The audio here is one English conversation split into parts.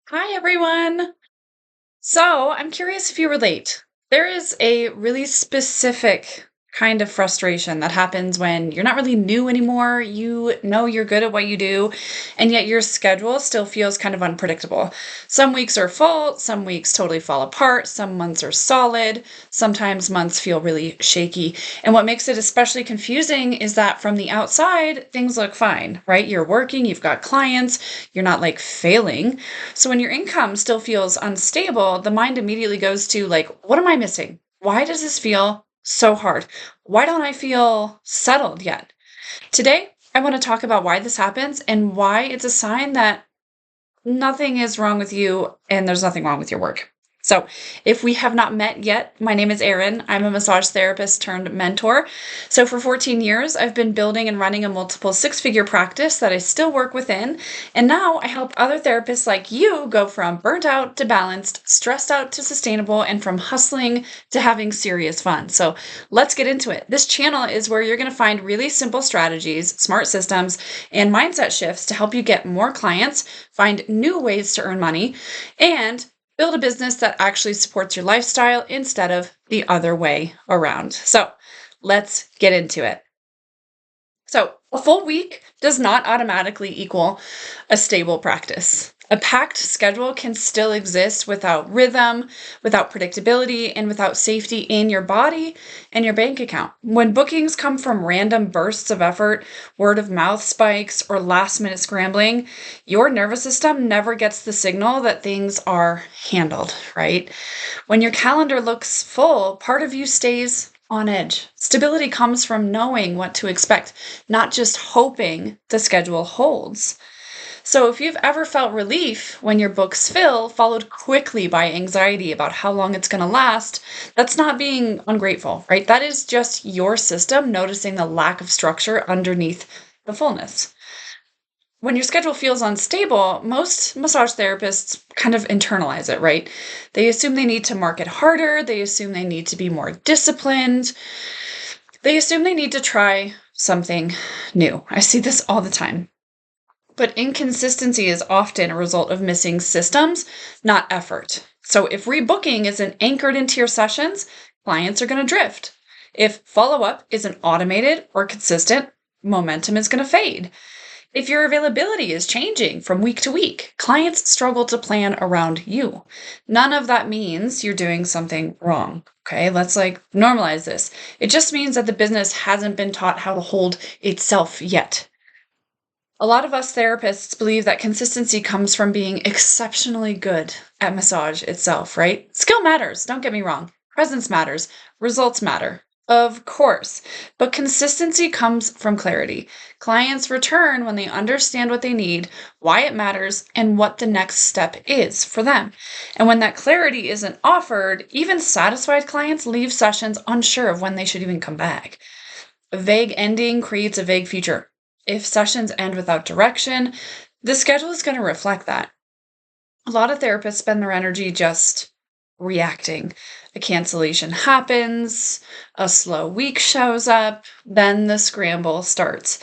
Hi, everyone. So, I'm curious if you relate. There is a really specific kind of frustration that happens when you're not really new anymore. You know you're good at what you do, and yet your schedule still feels kind of unpredictable. Some weeks are full, some weeks totally fall apart, some months are solid, sometimes months feel really shaky. And what makes it especially confusing is that from the outside, things look fine, right? You're working, you've got clients, you're not like failing. So when your income still feels unstable, the mind immediately goes to like, what am I missing? Why does this feel so hard? Why don't I feel settled yet? Today, I want to talk about why this happens and why it's a sign that nothing is wrong with you and there's nothing wrong with your work. So, if we have not met yet, my name is Erin. I'm a massage therapist turned mentor. So, for 14 years, I've been building and running a multiple six-figure practice that I still work within. And now I help other therapists like you go from burnt out to balanced, stressed out to sustainable, and from hustling to having serious fun. So, let's get into it. This channel is where you're going to find really simple strategies, smart systems, and mindset shifts to help you get more clients, find new ways to earn money, and build a business that actually supports your lifestyle instead of the other way around. So let's get into it. So, a full week does not automatically equal a stable practice. A packed schedule can still exist without rhythm, without predictability, and without safety in your body and your bank account. When bookings come from random bursts of effort, word of mouth spikes, or last minute scrambling, your nervous system never gets the signal that things are handled, right? When your calendar looks full, part of you stays on edge. Stability comes from knowing what to expect, not just hoping the schedule holds. So, if you've ever felt relief when your books fill, followed quickly by anxiety about how long it's going to last, that's not being ungrateful, right? That is just your system noticing the lack of structure underneath the fullness. When your schedule feels unstable, most massage therapists kind of internalize it, right? They assume they need to market harder, they assume they need to be more disciplined, they assume they need to try something new. I see this all the time. But inconsistency is often a result of missing systems, not effort. So if rebooking isn't anchored into your sessions, clients are going to drift. If follow up isn't automated or consistent, momentum is going to fade. If your availability is changing from week to week, clients struggle to plan around you. None of that means you're doing something wrong. Okay, let's like normalize this. It just means that the business hasn't been taught how to hold itself yet. A lot of us therapists believe that consistency comes from being exceptionally good at massage itself, right? Skill matters, don't get me wrong. Presence matters, results matter. Of course, but consistency comes from clarity. Clients return when they understand what they need, why it matters, and what the next step is for them. And when that clarity isn't offered, even satisfied clients leave sessions unsure of when they should even come back. A vague ending creates a vague future. If sessions end without direction, the schedule is going to reflect that. A lot of therapists spend their energy just reacting. A cancellation happens, a slow week shows up, then the scramble starts.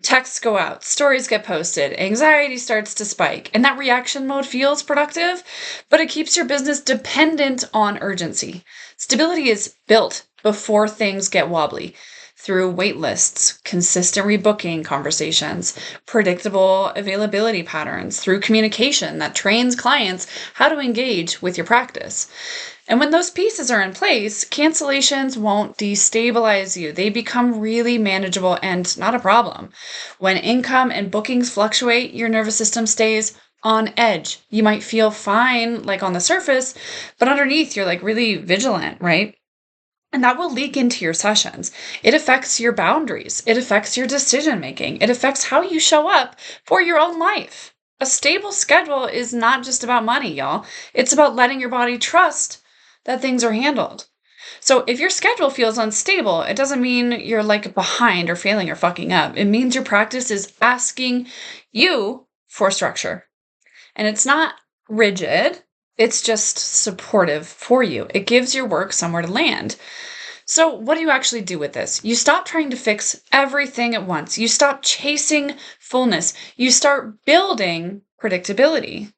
Texts go out, stories get posted, anxiety starts to spike, and that reaction mode feels productive, but it keeps your business dependent on urgency. Stability is built before things get wobbly through wait lists, consistent rebooking conversations, predictable availability patterns, through communication that trains clients how to engage with your practice. And when those pieces are in place, cancellations won't destabilize you. They become really manageable and not a problem. When income and bookings fluctuate, your nervous system stays on edge. You might feel fine, like on the surface, but underneath, you're like really vigilant, right? And that will leak into your sessions. It affects your boundaries. It affects your decision making. It affects how you show up for your own life. A stable schedule is not just about money, y'all. It's about letting your body trust that things are handled. So if your schedule feels unstable, it doesn't mean you're like behind or failing or fucking up. It means your practice is asking you for structure. And it's not rigid, it's just supportive for you. It gives your work somewhere to land. So, what do you actually do with this? You stop trying to fix everything at once. You stop chasing fullness. You start building predictability.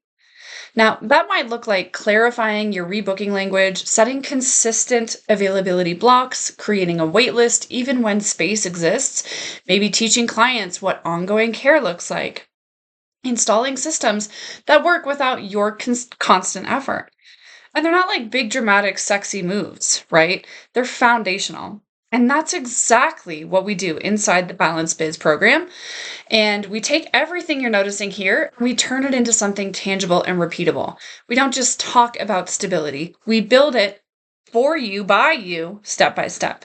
Now, that might look like clarifying your rebooking language, setting consistent availability blocks, creating a wait list even when space exists, maybe teaching clients what ongoing care looks like, installing systems that work without your constant effort. And they're not like big, dramatic, sexy moves, right? They're foundational. And that's exactly what we do inside the Balance Biz program. And we take everything you're noticing here and we turn it into something tangible and repeatable. We don't just talk about stability, we build it for you, by you, step by step.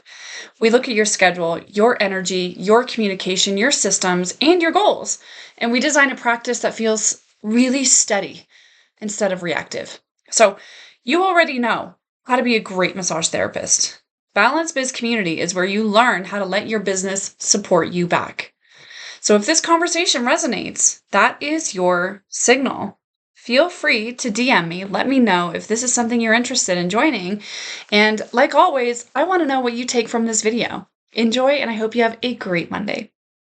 We look at your schedule, your energy, your communication, your systems, and your goals. And we design a practice that feels really steady instead of reactive. So you already know how to be a great massage therapist. Balance Biz Community is where you learn how to let your business support you back. So if this conversation resonates, that is your signal. Feel free to DM me. Let me know if this is something you're interested in joining. And like always, I want to know what you take from this video. Enjoy, and I hope you have a great Monday.